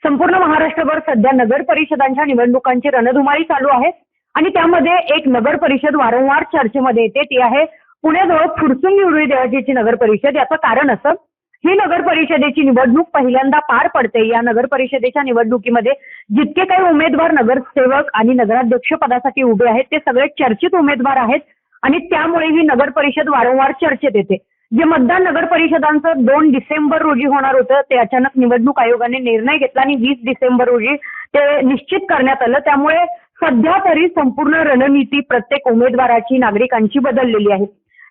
संपूर्ण महाराष्ट्रभर सध्या नगर परिषदांच्या निवडणुकांची रणधुमाळी चालू आहे आणि त्यामध्ये एक नगर परिषद वारंवार चर्चेमध्ये येते, ती आहे पुण्याजवळ फुरसुंगी उरुळी देवाची नगर परिषद. याचं कारण असं, ही नगर परिषदेची निवडणूक पहिल्यांदा पार पडते. या नगर परिषदेच्या निवडणुकीमध्ये जितके काही उमेदवार नगरसेवक आणि नगराध्यक्ष पदासाठी उभे आहेत ते सगळे चर्चित उमेदवार आहेत आणि त्यामुळे ही नगर परिषद वारंवार चर्चेत येते. जे मतदान नगर परिषदांचं 2 डिसेंबर रोजी होणार होतं ते अचानक निवडणूक आयोगाने निर्णय घेतला आणि 20 डिसेंबर रोजी ते निश्चित करण्यात आलं. त्यामुळे सध्या तरी संपूर्ण रणनीती प्रत्येक उमेदवाराची, नागरिकांची बदललेली आहे.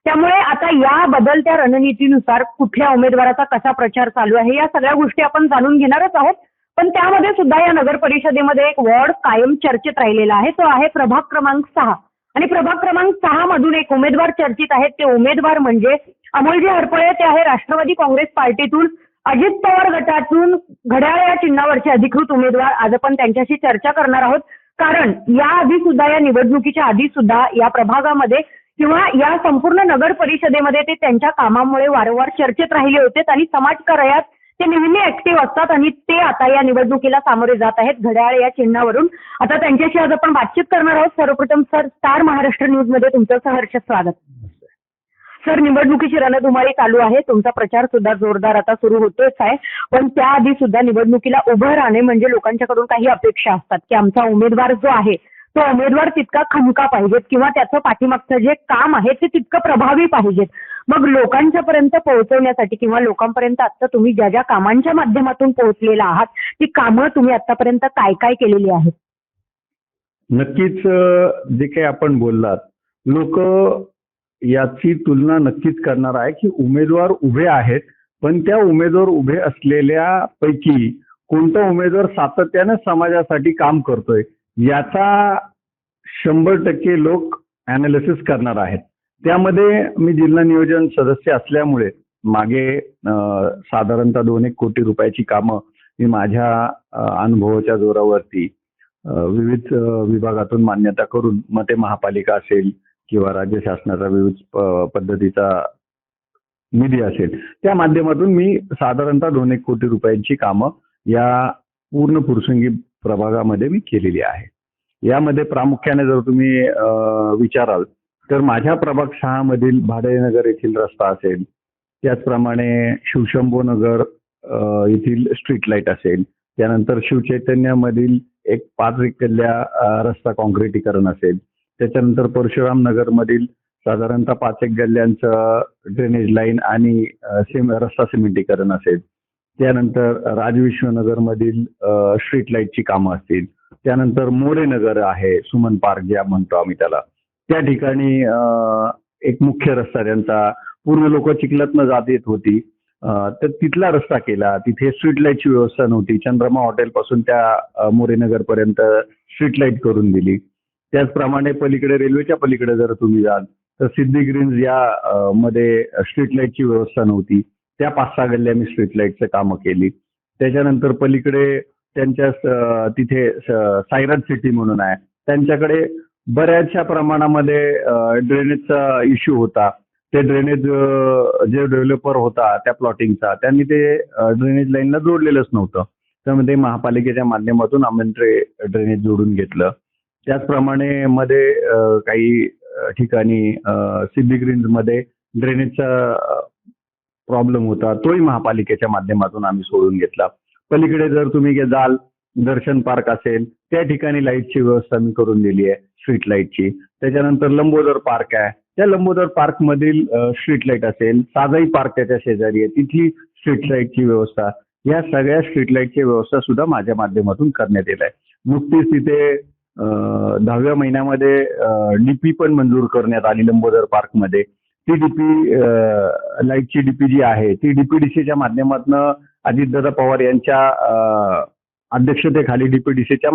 त्यामुळे आता या बदलत्या रणनीतीनुसार कुठल्या उमेदवाराचा कसा प्रचार चालू आहे या सगळ्या गोष्टी आपण जाणून घेणारच आहोत. पण त्यामध्ये सुद्धा या नगर परिषदेमध्ये एक वॉर्ड कायम चर्चेत राहिलेला आहे, तो आहे प्रभाग क्रमांक 6. आणि प्रभाग क्रमांक 6 मधून एक उमेदवार चर्चित आहेत. ते उमेदवार म्हणजे अमोलजी हरपळे. ते आहे राष्ट्रवादी काँग्रेस पार्टीतून, अजित पवार गटातून घड्याळ या चिन्हावरचे अधिकृत उमेदवार. आज आपण त्यांच्याशी चर्चा करणार आहोत, कारण या आधी सुद्धा, या निवडणुकीच्या आधी सुद्धा या प्रभागामध्ये किंवा या संपूर्ण नगर परिषदेमध्ये ते त्यांच्या कामामुळे वारंवार चर्चेत राहिले होते आणि समाजकार्यात ते नेहमी ऍक्टिव्ह असतात आणि ते आता या निवडणुकीला सामोरे जात आहेत घड्याळ या चिन्हावरून. आता त्यांच्याशी आज आपण बातचीत करणार आहोत. सर्वप्रथम सर, स्टार महाराष्ट्र न्यूज मध्ये तुमचं सहर्ष स्वागत. सर, निवडणुकीची रणधुमाळी चालू आहे, तुमचा प्रचार सुद्धा जोरदार आता सुरू होतोच आहे. पण त्याआधी सुद्धा निवडणुकीला उभं राहणे म्हणजे लोकांच्याकडून काही अपेक्षा असतात की आमचा उमेदवार जो आहे तो उमेदवार तितका खमका पाहिजेत किंवा त्याचं पाठीमागचं जे काम आहे ते तितकं प्रभावी पाहिजेत. मग लोकांच्यापर्यंत पोहोचवण्यासाठी किंवा लोकांपर्यंत आता तुम्ही ज्या ज्या कामांच्या माध्यमातून पोहोचलेला आहात ती कामं तुम्ही आतापर्यंत काय काय केलेली आहेत? नक्कीच जे काही आपण बोललात, लोक याची तुलना नक्कीच करणार आहे की उमेदवार उभे आहेत, पण त्या उमेदवार उभे असलेल्या पैकी कोणता उमेदवार सातत्याने समाजासाठी काम करतोय याचा 100% लोक अनालिसिस करणार आहेत. त्यामध्ये मी जिल्हा नियोजन सदस्य असल्यामुळे मागे साधारणतः 2-1 कोटी रुपयाची कामं मी माझ्या अनुभवाच्या जोरावरती विविध विभागातून मान्यता करून, मग ते महापालिका असेल किंवा राज्य शासनाचा विविध पद्धतीचा निधी असेल, त्या माध्यमातून मी साधारणतः 2-1 कोटी रुपयांची कामं या पूर्ण फुरसुंगी प्रभागामध्ये मी केलेली आहे. यामध्ये प्रामुख्याने जर तुम्ही विचाराल तर माझ्या प्रभाग 6 मधील भाडेनगर येथील रस्ता असेल, त्याचप्रमाणे शिवशंभोनगर येथील स्ट्रीट लाईट असेल, त्यानंतर शिवचैतन्यमधील एक 5 गल्ल्या रस्ता काँक्रिटीकरण असेल, त्याच्यानंतर परशुराम नगर मधील साधारणतः 5 गल्ल्यांचं ड्रेनेज लाईन आणि रस्ता सिमेंटीकरण असेल, त्यानंतर राजविश्वनगर मधील स्ट्रीट लाईटची कामं असतील, त्यानंतर मोरेनगर आहे, सुमन पार्क ज्या म्हणतो आम्ही त्याला, त्या ठिकाणी एक मुख्य रस्ता त्यांचा पूर्ण लोक चिखलातनं जात येत होती, तर तिथला रस्ता केला. तिथे स्ट्रीट लाईटची व्यवस्था नव्हती, चंद्रमा हॉटेल पासून त्या मोरेनगर पर्यंत स्ट्रीट लाईट करून दिली. त्याचप्रमाणे पलीकडे, रेल्वेच्या पलीकडे जर तुम्ही जाल तर सिद्धी ग्रीन्स या मध्ये स्ट्रीट लाईटची व्यवस्था नव्हती, त्या 5-6 गल्ल्या मी स्ट्रीट लाईटचं कामं केली. त्याच्यानंतर पलीकडे त्यांच्या तिथे सायराट सिटी म्हणून आहे, त्यांच्याकडे बऱ्याचशा प्रमाणामध्ये ड्रेनेजचा इश्यू होता. ते ड्रेनेज जे डेव्हलपर होता त्या प्लॉटिंगचा, त्यांनी ते ड्रेनेज लाईनला जोडलेलंच नव्हतं. त्यामध्ये महापालिकेच्या माध्यमातून आम्ही ड्रेनेज जोडून घेतलं. त्याचप्रमाणे मध्ये काही ठिकाणी सिद्धी ग्रीन्स मध्ये ड्रेनेजचा प्रॉब्लेम होता, तोही महापालिकेच्या माध्यमातून आम्ही सोडून घेतला. पलीकडे जर तुम्ही जाल, दर्शन पार्क असेल, त्या ठिकाणी लाईटची व्यवस्था मी करून दिली आहे, स्ट्रीट लाईटची. त्याच्यानंतर लंबोदर पार्क आहे, त्या लंबोदर पार्क मधील स्ट्रीट लाईट असेल, साजाई पार्क त्याच्या शेजारी आहे, तिथली स्ट्रीट लाईटची व्यवस्था, या सगळ्या स्ट्रीट लाईटची व्यवस्था सुद्धा माझ्या माध्यमातून करण्यात येत आहे. नुकतीच तिथे 10व्या महिन्यामध्ये डीपी पण मंजूर करण्यात आली लंबोदर पार्क मध्ये. ती डीपी लाईटची डीपी जी आहे ती डीपीडीसीच्या माध्यमातून अजितदादा पवार यांच्या अध्यक्षतेखाली डीपीडीसीच्या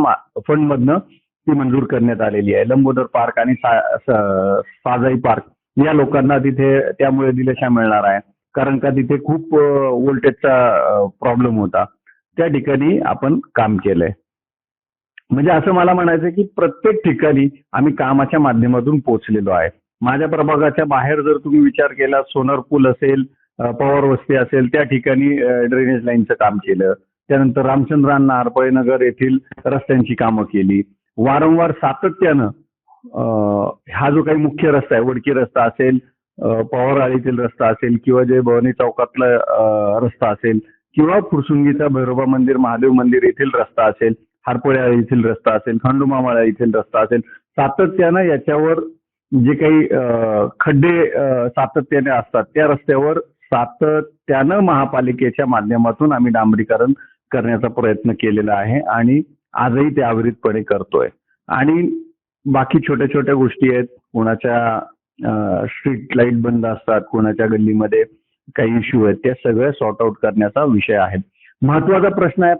फंड मधनं ती मंजूर करण्यात आलेली आहे. लंबोदर पार्क आणि साजाई पार्क या लोकांना तिथे त्यामुळे दिलासा मिळणार आहे, कारण का तिथे खूप व्होल्टेजचा प्रॉब्लेम होता. त्या ठिकाणी आपण काम केलंय. म्हणजे असं मला म्हणायचं की प्रत्येक ठिकाणी आम्ही कामाच्या माध्यमातून पोहोचलेलो आहे. माझ्या प्रभागाच्या बाहेर जर तुम्ही विचार केला, सोनर पूल असेल, पवार वस्ती असेल, त्या ठिकाणी ड्रेनेज लाईनचं काम केलं. त्यानंतर रामचंद्र अण्णा हरपळे नगर येथील रस्त्यांची कामं केली. वारंवार सातत्यानं हा जो काही मुख्य रस्ता आहे, वडकी रस्ता असेल, पवारआळीतील रस्ता असेल किंवा जय भवानी चौकातला रस्ता असेल किंवा फुरसुंगीचा भैरोबा मंदिर, महादेव मंदिर येथील रस्ता असेल, हरपळे येथील रस्ता असेल, खंडोमामाळा येथील रस्ता असेल, सातत्यानं याच्यावर जे काही खड्डे सातत्याने असतात त्या रस्त्यावर सातत्यानं महापालिकेच्या माध्यमातून आम्ही डांबरीकरण करण्याचा प्रयत्न केलेला आहे आणि आजही ते अविरतपणे करतोय. आणि बाकी छोट्या छोट्या गोष्टी आहेत, कोणाच्या स्ट्रीट लाईट बंद असतात, कोणाच्या गल्लीमध्ये काही इश्यू आहेत, त्या सगळ्या सॉर्ट आउट करण्याचा विषय आहे. महत्वाचा प्रश्न आहे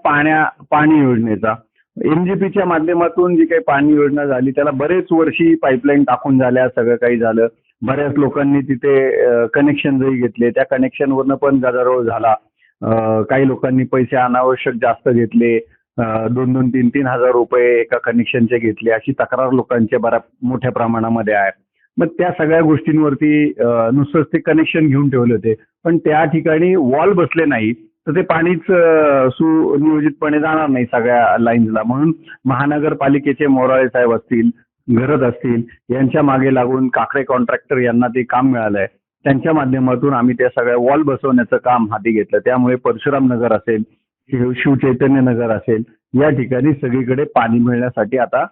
पाणी योजनेचा. एमजीपीच्या माध्यमातून जी काही पाणी योजना झाली त्याला बरेच वर्षी पाईपलाईन टाकून झाल्या, सगळं काही झालं. बऱ्याच लोकांनी तिथे कनेक्शन जरी घेतले, त्या कनेक्शनवरनं पण गदारोळ झाला. काही लोकांनी पैसे अनावश्यक जास्त घेतले, 2-2, 3-3 हजार रुपये एका कनेक्शनचे घेतले, अशी तक्रार लोकांच्या बऱ्या मोठ्या प्रमाणामध्ये आहे. मग त्या सगळ्या गोष्टींवरती नुसतंच ते कनेक्शन घेऊन ठेवले होते, पण त्या ठिकाणी वॉल बसले नाही तर ते पाणीच सुनियोजितपणे जाणार नाही सगळ्या लाईन्सला. म्हणून महानगरपालिकेचे मोराळे साहेब असतील, घरत असतील, यांच्या मागे लागून काकडे कॉन्ट्रॅक्टर यांना ते काम मिळालंय. त्यांच्या माध्यमातून आम्ही त्या सगळ्या वॉल बसवण्याचं काम हाती घेतलं. त्यामुळे परशुराम नगर असेल, शिवचैतन्य नगर असेल, या ठिकाणी सगळीकडे पाणी मिळण्यासाठी आता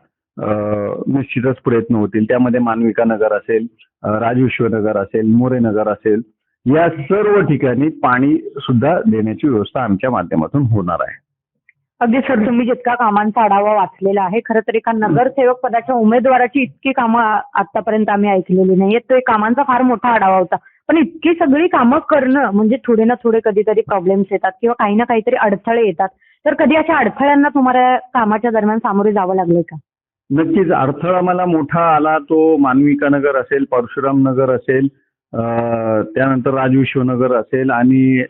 निश्चितच प्रयत्न होतील. त्यामध्ये मानविका नगर असेल, राजविश्वनगर असेल, मोरे नगर असेल, या सर्व ठिकाणी पाणी सुद्धा देण्याची व्यवस्था आमच्या माध्यमातून होणार आहे. अगदी सर, तुम्ही जितका कामांचा आढावा वाचलेला आहे, खरं तर एका नगरसेवक पदाच्या उमेदवाराची इतकी कामं आतापर्यंत आम्ही ऐकलेली नाहीयेत. तो एक कामांचा फार मोठा आढावा होता. पण इतकी सगळी कामं करणं म्हणजे थोडे ना थोडे कधीतरी प्रॉब्लेम्स येतात किंवा काही ना काहीतरी अडथळे येतात. तर कधी अशा अडथळ्यांना तुम्हाला कामाच्या दरम्यान सामोरे जावं लागले का? नक्कीच अडथळा मला मोठा आला तो मानविका नगर असेल, परशुराम नगर असेल, त्यानंतर राजविश्वनगर असेल आणि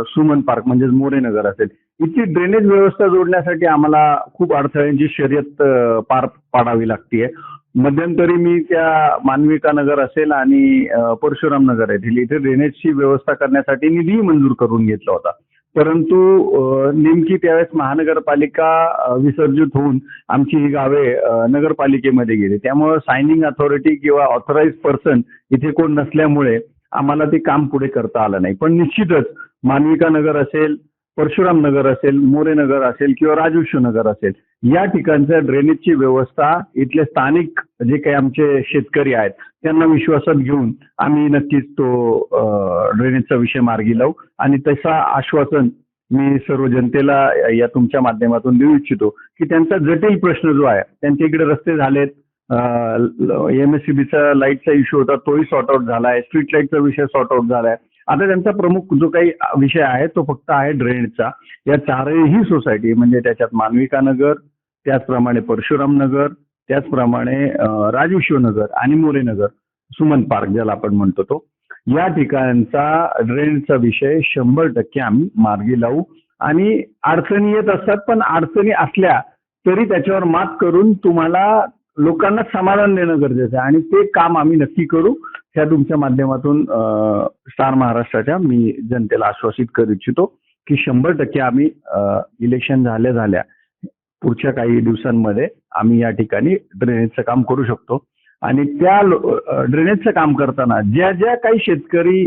सुमन पार्क म्हणजेच मोरे नगर असेल. इथली ड्रेनेज व्यवस्था जोडण्यासाठी आम्हाला खूप अडथळ्यांची शर्यत पार पाडावी लागतीये. मध्यंतरी मी त्या मानविका नगर असेल आणि परशुराम नगर येथील इथे ड्रेनेजची व्यवस्था करण्यासाठी निधी मंजूर करून घेतला होता. परंतु नेमकी त्यावेळेस महानगरपालिका विसर्जित होऊन आमची ही गावे नगरपालिकेमध्ये गेली. त्यामुळे सायनिंग अथॉरिटी किंवा ऑथराइज पर्सन इथे कोण नसल्यामुळे आम्हाला ते काम पुढे करता आलं नाही. पण निश्चितच मानविका नगर असेल, परशुराम नगर असेल, मोरे नगर असेल किंवा राजविश्व नगर असेल, या ठिकाणच्या ड्रेनेजची व्यवस्था इथले स्थानिक जे काही आमचे शेतकरी आहेत त्यांना विश्वासात घेऊन आम्ही नक्कीच तो ड्रेनेजचा विषय मार्गी लावू. आणि तसा आश्वासन मी सर्व जनतेला या तुमच्या माध्यमातून देऊ इच्छितो की त्यांचा जटिल प्रश्न जो आहे, त्यांच्या इकडे रस्ते झालेत, एमएससीबीचा लाईटचा इश्यू होता तोही सॉर्ट आउट झालाय, स्ट्रीट लाईटचा विषय सॉर्ट आउट झालाय. आता त्यांचा प्रमुख जो काही विषय आहे तो फक्त आहे ड्रेनेजचा. या चारही सोसायटी म्हणजे त्याच्यात मानविका नगर, त्याचप्रमाणे परशुराम नगर, त्याचप्रमाणे राजविश्व नगर आणि मोरे नगर, सुमन पार्क ज्याला आपण म्हणतो तो, या ठिकाणचा ड्रेनेजचा विषय 100% आम्ही मार्गी लावू. आणि अडचणी येत असतात, पण अडचणी असल्या तरी त्याच्यावर मात करून तुम्हाला लोकांना समाधान देणं गरजेचं आहे आणि ते काम आम्ही नक्की करू. ह्या तुमच्या माध्यमातून स्टार महाराष्ट्राच्या मी जनतेला आश्वासित करू इच्छितो की 100% आम्ही इलेक्शन झाल्या पुढच्या काही दिवसांमध्ये आम्ही या ठिकाणी ड्रेनेजचं काम करू शकतो. आणि त्या ड्रेनेजचं काम करताना ज्या ज्या काही शेतकरी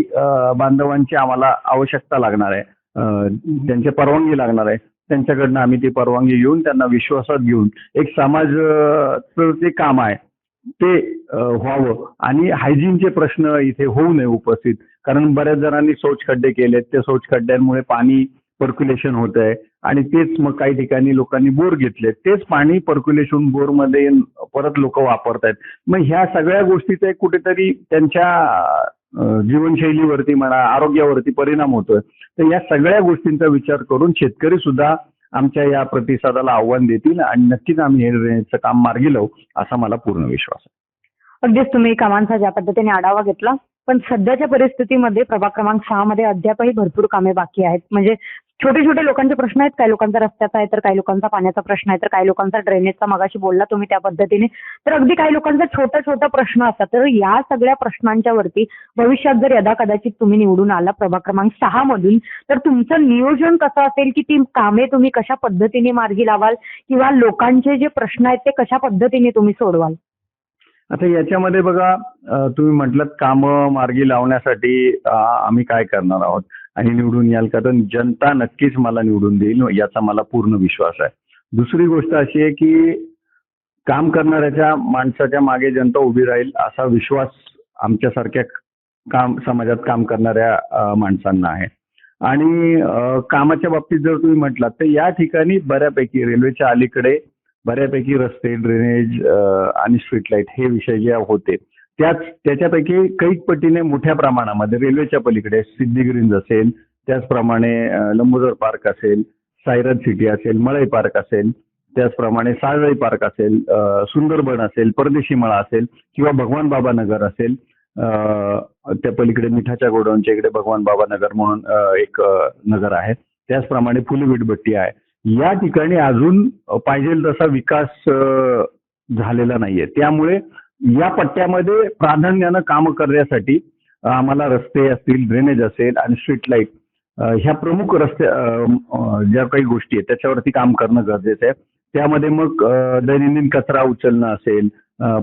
बांधवांची आम्हाला आवश्यकता लागणार आहे, त्यांची परवानगी लागणार आहे, त्यांच्याकडनं आम्ही ती परवानगी घेऊन त्यांना विश्वासात घेऊन एक समाजाचं जे काम आहे ते व्हावं. आणि हायजीनचे प्रश्न इथे होऊ नये उपस्थित, कारण बऱ्याच जणांनी शौच खड्डे केलेत, त्या शौच खड्ड्यांमुळे पाणी पर्क्युलेशन होत आहे आणि तेच मग काही ठिकाणी लोकांनी बोर घेतले, तेच पाणी पर्क्युलेशन बोरमध्ये परत लोक वापरतायत. मग ह्या सगळ्या गोष्टीचा कुठेतरी त्यांच्या जीवनशैलीवरती म्हणा, आरोग्यावरती परिणाम होतोय. तर या सगळ्या गोष्टींचा विचार करून शेतकरी सुद्धा आमच्या या प्रतिसादाला आव्हान देतील आणि नक्कीच आम्ही हे ड्रेनेजचं काम मार्गी लावू असा मला पूर्ण विश्वास आहे. अगदीच तुम्ही कामांचा ज्या पद्धतीने आढावा घेतला पण सध्याच्या परिस्थितीमध्ये प्रभाग क्रमांक 6 मध्ये अद्यापही भरपूर कामे बाकी आहेत. म्हणजे छोटे छोटे लोकांचे प्रश्न आहेत, काही लोकांचा रस्त्याचा आहे, तर काही लोकांचा पाण्याचा प्रश्न आहे, तर काही लोकांचा ड्रेनेजचा, मगाशी बोलला तुम्ही त्या पद्धतीने, तर अगदी काही लोकांचा छोटा छोटा प्रश्न असतात. तर या सगळ्या प्रश्नांच्या वरती भविष्यात जर यदा कदाचित तुम्ही निवडून आला प्रभाग क्रमांक 6 मधून, तर तुमचं नियोजन कसं असेल की ती कामे तुम्ही कशा पद्धतीने मार्गी लावाल किंवा लोकांचे जे प्रश्न आहेत ते कशा पद्धतीने तुम्ही सोडवाल? आता याच्यामध्ये बघा, तुम्ही म्हटलात कामं मार्गी लावण्यासाठी आम्ही काय करणार आहोत आणि निवडून याल का, तर जनता नक्कीच मला निवडून देईल याचा मला पूर्ण विश्वास आहे. दुसरी गोष्ट अशी आहे की काम करणाऱ्याच्या माणसाच्या मागे जनता उभी राहील असा विश्वास आमच्यासारख्या समाजात काम करणाऱ्या माणसांना आहे. आणि कामाच्या बाबतीत जर तुम्ही म्हटलात तर या ठिकाणी बऱ्यापैकी रेल्वेच्या अलीकडे बऱ्यापैकी रस्ते, ड्रेनेज आणि स्ट्रीट लाईट हे विषय जे होते त्याच्यापैकी कैक पटीने मोठ्या प्रमाणामध्ये रेल्वेच्या पलीकडे सिद्धी ग्रीन्स असेल, त्याचप्रमाणे लंबोदर पार्क असेल, सायरन सिटी असेल, मळई पार्क असेल, त्याचप्रमाणे साळई पार्क असेल, सुंदरबन असेल, परदेशी मळा असेल किंवा भगवान बाबा नगर असेल, त्या पलीकडे मिठाच्या गोडाऊनच्या इकडे भगवान बाबा नगर म्हणून एक नगर आहे, त्याचप्रमाणे फुले वीटभट्टी आहे. या ठिकाणी अजून पाहिजे तसा विकास झालेला नाहीये. त्यामुळे या पट्ट्यामध्ये प्राधान्यानं काम करण्यासाठी आम्हाला रस्ते असतील, ड्रेनेज असेल आणि स्ट्रीट लाईट ह्या प्रमुख ज्या काही गोष्टी आहेत त्याच्यावरती काम करणं गरजेचं आहे. त्यामध्ये मग दैनंदिन कचरा उचलणं असेल,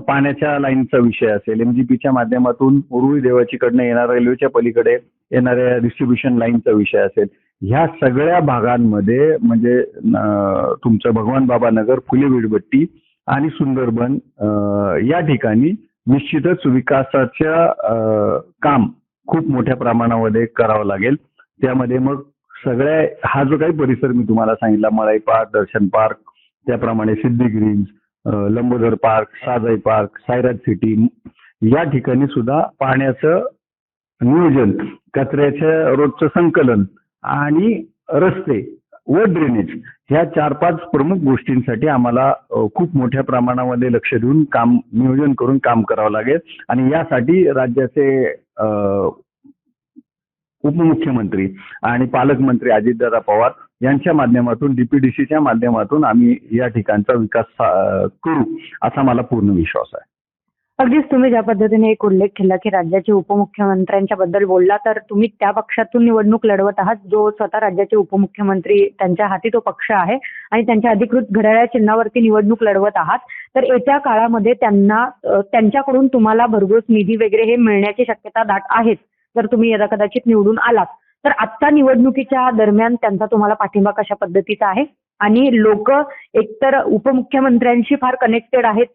पाण्याच्या लाईनचा विषय असेल, MGPच्या माध्यमातून उरुळी देवाचीकडनं येणाऱ्या रेल्वेच्या पलीकडे येणाऱ्या डिस्ट्रीब्युशन लाईनचा विषय असेल, ह्या सगळ्या भागांमध्ये म्हणजे तुमचं भगवान बाबा नगर, फुले वीटभट्टी आणि सुंदरबन या ठिकाणी निश्चितच विकासाच्या काम खूप मोठ्या प्रमाणामध्ये करावं लागेल. त्यामध्ये मग हा जो काही परिसर मी तुम्हाला सांगितला, मळई पार्क, दर्शन पार्क, त्याप्रमाणे Siddhi greens, Lambodar park, Sajai park, Sairaj city या ठिकाणी सुद्धा पाण्याचं नियोजन, कचऱ्याच्या रोजचं संकलन आणि रस्ते व ड्रेनेज ह्या 4-5 प्रमुख गोष्टींसाठी आम्हाला खूप मोठ्या प्रमाणामध्ये लक्ष देऊन नियोजन करून काम करावं लागेल. आणि यासाठी राज्याचे उपमुख्यमंत्री आणि पालकमंत्री अजितदादा पवार यांच्या माध्यमातून, DPDCच्या माध्यमातून आम्ही या ठिकाणचा विकास करू असा मला पूर्ण विश्वास आहे. अगदीच तुम्ही ज्या पद्धतीने एक उल्लेख केला की राज्याचे उपमुख्यमंत्र्यांच्या बद्दल बोलला, तर तुम्ही त्या पक्षातून निवडणूक लढवत आहात जो स्वतः राज्याचे उपमुख्यमंत्री त्यांच्या हाती तो पक्ष आहे आणि त्यांच्या अधिकृत घड्याळ्या चिन्हावरती निवडणूक लढवत आहात. तर येत्या काळामध्ये त्यांच्याकडून तुम्हाला भरघोस निधी वगैरे हे मिळण्याची शक्यता दाट आहेच जर तुम्ही यदा कदाचित निवडून आलात. तर आजच्या निवडणुकीच्या दरम्यान त्यांचा तुम्हाला पाठिंबा कशा पद्धतीचा आहे? आणि लोक एकतर उपमुख्यमंत्र्यांशी फार कनेक्टेड आहेत,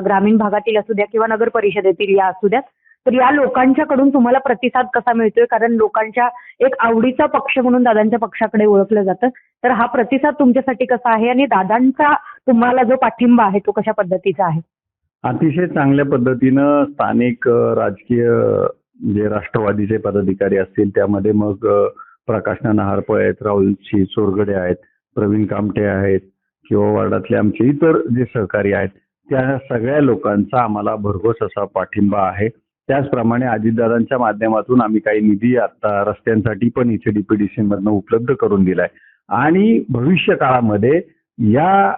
ग्रामीण भागातील असू द्या किंवा नगर परिषदेतील या असू द्यात, तर या लोकांच्याकडून तुम्हाला प्रतिसाद कसा मिळतोय? कारण लोकांच्या एक आवडीचा पक्ष म्हणून दादांच्या पक्षाकडे ओळखलं जातं. तर हा प्रतिसाद तुमच्यासाठी कसा आहे आणि दादांचा तुम्हाला जो पाठिंबा आहे तो कशा पद्धतीचा आहे? अतिशय चांगल्या पद्धतीनं स्थानिक राजकीय जे राष्ट्रवादीचे पदाधिकारी असतील त्यामध्ये मग प्रकाश नाना हरपळे आहेत, राहुल चोरगडे आहेत, प्रवीण कामटे आहेत किंवा वार्डातले आमचे इतर जे सहकारी आहेत त्या सगळ्या लोकांचा आम्हाला भरघोस असा पाठिंबा आहे. त्याचप्रमाणे अजितदादांच्या माध्यमातून आम्ही काही निधी आता रस्त्यांसाठी पण इथे DPDC मधनं उपलब्ध करून दिलाय आणि भविष्य काळामध्ये या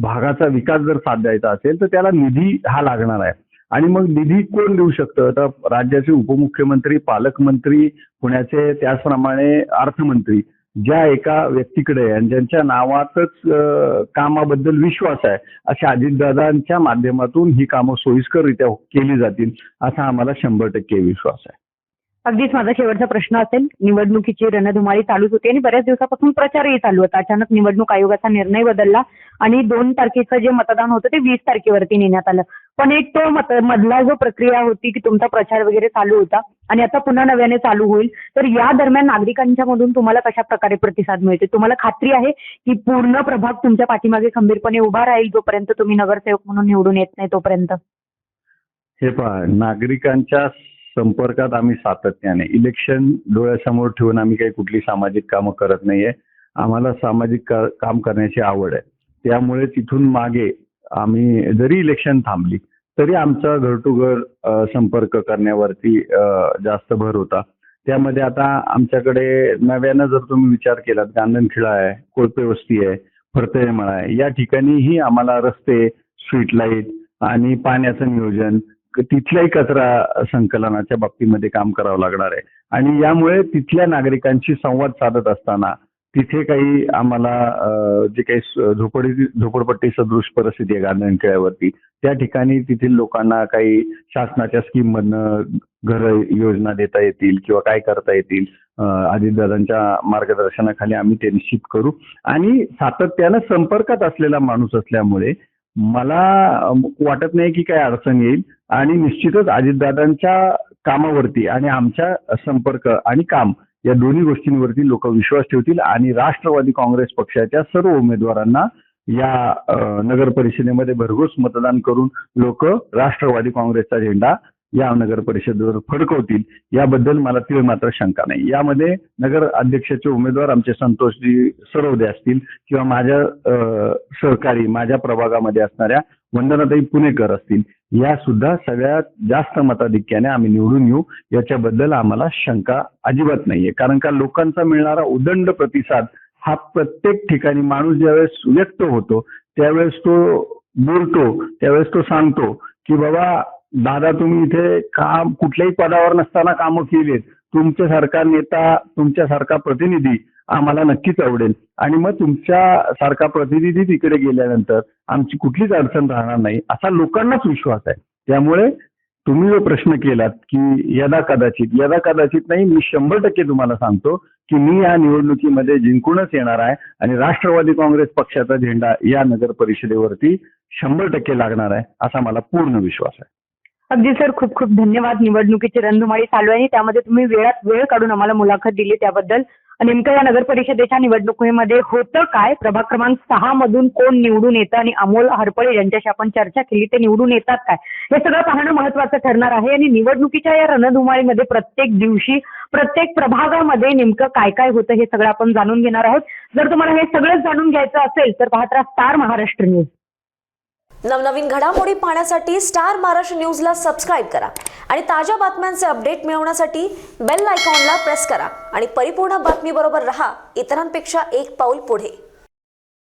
भागाचा विकास जर साधायचा असेल तर त्याला निधी हा लागणार आहे. आणि मग निधी कोण देऊ शकतं? तर राज्याचे उपमुख्यमंत्री, पालकमंत्री, पुण्याचे, त्याचप्रमाणे अर्थमंत्री ज्या एका व्यक्तीकडे आणि ज्यांच्या नावातच कामाबद्दल विश्वास आहे अशा अजितदादांच्या माध्यमातून ही कामं सोयीस्कररित्या केली जातील असा आम्हाला 100% विश्वास आहे. अगदीच माझा शेवटचा प्रश्न असेल, निवडणुकीची रणधुमाळी चालूच होती आणि बऱ्याच दिवसापासून प्रचारही चालू होता. अचानक निवडणूक आयोगाचा निर्णय बदलला आणि 2 तारखेचं जे मतदान होतं ते 20 तारखेवरती नेण्यात आलं. पण एक तो मधला जो प्रक्रिया होती की तुमचा प्रचार वगैरे चालू होता आणि आता पुन्हा नव्याने चालू होईल, तर या दरम्यान नागरिकांच्या मधून तुम्हाला कशा प्रकारे प्रतिसाद मिळते? तुम्हाला खात्री आहे की पूर्ण प्रभाग तुमच्या पाठीमागे खंबीरपणे उभा राहील जोपर्यंत तुम्ही नगरसेवक म्हणून निवडून येत नाही तोपर्यंत? हे पहा, नागरिकांच्या संपर्कात आम्ही सातत्याने, इलेक्शन डोळ्यासमोर ठेवून आम्ही काही कुठली सामाजिक कामं करत नाहीये. आम्हाला सामाजिक काम करण्याची आवड आहे. त्यामुळे तिथून मागे आम्ही जरी इलेक्शन थांबली तरी आमचा घर टू घर संपर्क करण्यावरती जास्त भर होता. त्यामध्ये आता आमच्याकडे नव्यानं जर तुम्ही विचार केलात, गांधनखिळा आहे, कोळपे वस्ती आहे, फरतळेमळा आहे, या ठिकाणीही आम्हाला रस्ते, स्ट्रीट लाईट आणि पाण्याचं नियोजन, तिथल्याही कचरा संकलनाच्या बाबतीमध्ये काम करावं लागणार आहे. आणि यामुळे तिथल्या नागरिकांशी संवाद साधत असताना तिथे काही आम्हाला जे काही झोपडपट्टी सदृश परिस्थिती आहे गांधनखिळ्यावरती, त्या ठिकाणी तेथील लोकांना काही शासनाच्या स्कीम मधनं घर योजना देता येतील किंवा काय करता येतील, अजितदादांच्या मार्गदर्शनाखाली आम्ही ते निश्चित करू. आणि सातत्यानं संपर्कात असलेला माणूस असल्यामुळे मला वाटत नाही की काय अडचण येईल. आणि निश्चितच अजितदादांच्या कामावरती आणि आमच्या संपर्क आणि काम या दोन्ही गोष्टींवरती लोक विश्वास ठेवतील आणि राष्ट्रवादी काँग्रेस पक्षाच्या सर्व उमेदवारांना या नगर परिषदेमध्ये भरघोस मतदान करून लोक राष्ट्रवादी काँग्रेसचा झेंडा या नगर परिषदेवर फडकवतील, याबद्दल मला तीळ मात्र शंका नाही. यामध्ये नगर अध्यक्षाचे उमेदवार आमचे संतोषजी सरवदे असतील किंवा माझ्या सहकारी माझ्या प्रभागामध्ये असणाऱ्या वंदनाताई पुणेकर असतील, या सुद्धा सगळ्यात जास्त मताधिक्याने आम्ही निवडून येऊ, याच्याबद्दल आम्हाला शंका अजिबात नाहीये. कारण का लोकांचा मिळणारा उदंड प्रतिसाद हा प्रत्येक ठिकाणी माणूस ज्यावेळेस व्यक्त होतो त्यावेळेस तो बोलतो, त्यावेळेस तो सांगतो की बाबा दादा तुम्ही इथे काम कुठल्याही पदावर नसताना कामं केलीत, तुमच्यासारखा नेता, तुमच्यासारखा प्रतिनिधी आम्हाला नक्कीच आवडेल. आणि मग तुमच्यासारखा प्रतिनिधी तिकडे गेल्यानंतर आमची कुठलीच अडचण राहणार नाही, असा लोकांनाच विश्वास आहे. त्यामुळे तुम्ही जो प्रश्न केलात की यदा कदाचित नाही, मी 100% तुम्हाला सांगतो की मी या निवडणुकीमध्ये जिंकूनच येणार आहे आणि राष्ट्रवादी काँग्रेस पक्षाचा झेंडा या नगर परिषदेवरती 100% लागणार आहे, असा मला पूर्ण विश्वास आहे. अगदी सर, खूप खूप धन्यवाद. निवडणुकीची रणधुमाळी चालू आहे आणि त्यामध्ये तुम्ही वेळात वेळ काढून आम्हाला मुलाखत दिली त्याबद्दल. नेमकं या नगर परिषदेच्या निवडणुकीमध्ये होतं काय, प्रभाग क्रमांक 6 मधून कोण निवडून येतं आणि अमोल हरपळे ज्यांच्याशी आपण चर्चा केली ते निवडून येतात काय, हे सगळं पाहणं महत्त्वाचं ठरणार आहे. आणि निवडणुकीच्या या रणधुमाळीमध्ये प्रत्येक दिवशी प्रत्येक प्रभागामध्ये नेमकं काय काय होतं हे सगळं आपण जाणून घेणार आहोत. जर तुम्हाला हे सगळं जाणून घ्यायचं असेल तर पाहत राहा स्टार महाराष्ट्र न्यूज. नवनवीन घडामोडी पाहण्यासाठी स्टार महाराष्ट्र न्यूजला सबस्क्राईब करा आणि ताज्या बातम्यांचे अपडेट मिळवण्यासाठी बेल आयकॉनला प्रेस करा आणि परिपूर्ण बातमीबरोबर रहा, इतरांपेक्षा एक पाऊल पुढे.